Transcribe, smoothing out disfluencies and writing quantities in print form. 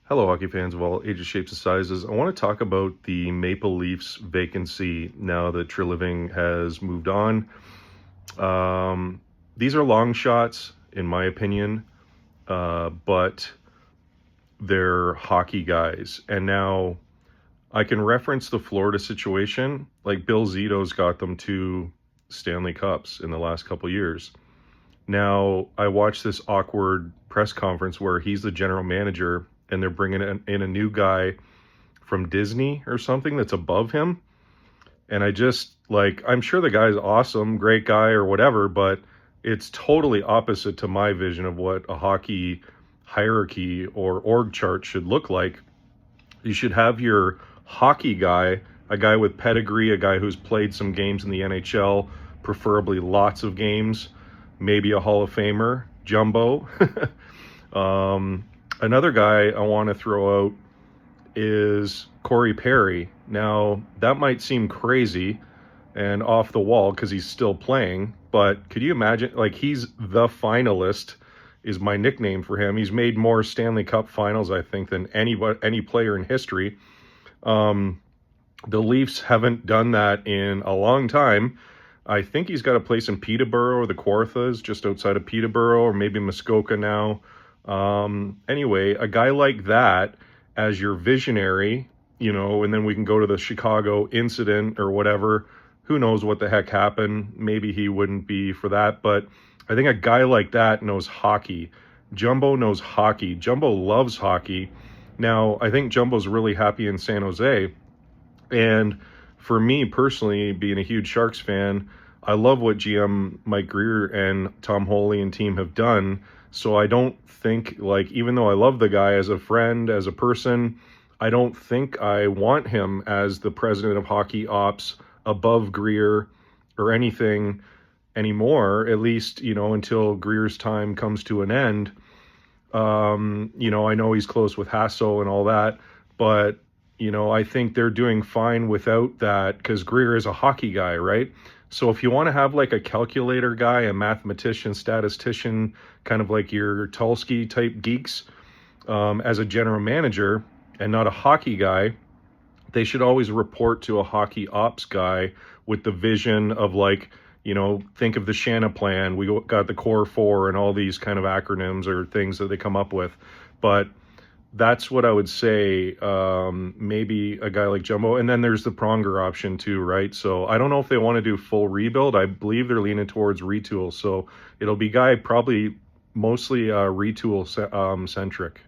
Hello, hockey fans of all ages, shapes, and sizes. I want to talk about the Maple Leafs vacancy now that Treliving has moved on. Um, these are long shots, in my opinion, but they're hockey guys. And now I can reference the Florida situation. Like Bill Zito's got them two Stanley Cups in the last couple years. Now, I watched this awkward press conference where he's the general manager and they're bringing in a new guy from Disney or something that's above him. And I just like, I'm sure the guy's awesome, great guy or whatever, but it's totally opposite to my vision of what a hockey hierarchy or org chart should look like. You should have your hockey guy, a guy with pedigree, a guy who's played some games in the NHL, preferably lots of games, maybe a Hall of Famer, Jumbo. Another guy I want to throw out is Corey Perry. Now, that might seem crazy and off the wall because he's still playing, but could you imagine, like, he's the finalist is my nickname for him. He's made more Stanley Cup finals, I think, than any player in history. The Leafs haven't done that in a long time. I think he's got a place in Peterborough, the Kawarthas, just outside of Peterborough, or maybe Muskoka now. Anyway, a guy like that as your visionary, and then we can go to the Chicago incident or whatever. Who knows what the heck happened? Maybe he wouldn't be for that, but I think a guy like that knows hockey. Jumbo knows hockey. Jumbo loves hockey. Now, I think Jumbo's really happy in San Jose. And for me personally, being a huge Sharks fan, I love what GM Mike Grier and Tom Holey and team have done. So I don't think, like, even though I love the guy as a friend, as a person, I don't think I want him as the president of hockey ops above Grier or anything anymore, at least, until Greer's time comes to an end. I know he's close with Hasso and all that, but, I think they're doing fine without that because Grier is a hockey guy, right? So if you want to have like a calculator guy, a mathematician, statistician, kind of like your Tulski type geeks, as a general manager and not a hockey guy, they should always report to a hockey ops guy with the vision of like, think of the Shanna plan. We got the core four and all these kind of acronyms or things that they come up with. But that's what I would say. Maybe a guy like Jumbo. And then there's the Pronger option too, right? So I don't know if they want to do full rebuild. I believe they're leaning towards retool. So it'll be guy probably mostly retool centric.